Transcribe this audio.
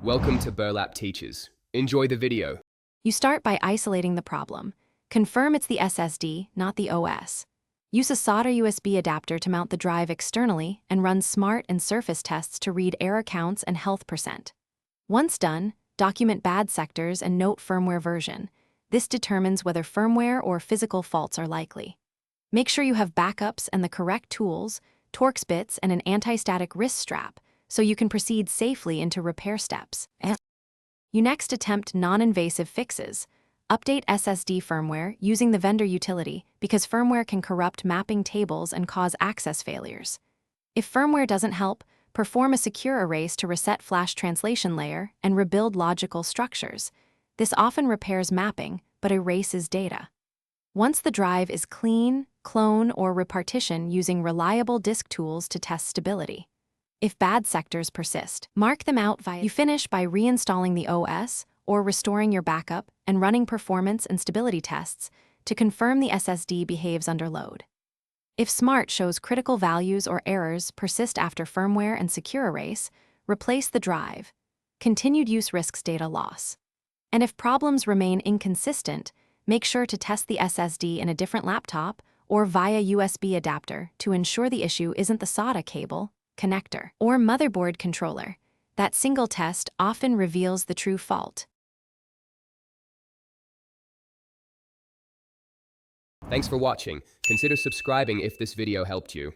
Welcome to Burlap Teachers. Enjoy the video. You start by isolating the problem. Confirm it's the SSD, not the OS. Use a solder USB adapter to mount the drive externally and run smart and surface tests to read error counts and health percent. Once done, document bad sectors and note firmware version. This determines whether firmware or physical faults are likely. Make sure you have backups and the correct tools, Torx bits and an anti-static wrist strap, so you can proceed safely into repair steps. You next attempt non-invasive fixes. Update SSD firmware using the vendor utility because firmware can corrupt mapping tables and cause access failures. If firmware doesn't help, perform a secure erase to reset flash translation layer and rebuild logical structures. This often repairs mapping, but erases data. Once the drive is clean, clone or repartition using reliable disk tools to test stability. If bad sectors persist, mark them out via. You finish by reinstalling the OS or restoring your backup and running performance and stability tests to confirm the SSD behaves under load. If SMART shows critical values or errors persist after firmware and secure erase, replace the drive. Continued use risks data loss. And if problems remain inconsistent, make sure to test the SSD in a different laptop or via USB adapter to ensure the issue isn't the SATA cable, connector, or motherboard controller. That single test often reveals the true fault. Thanks for watching. Consider subscribing if this video helped you.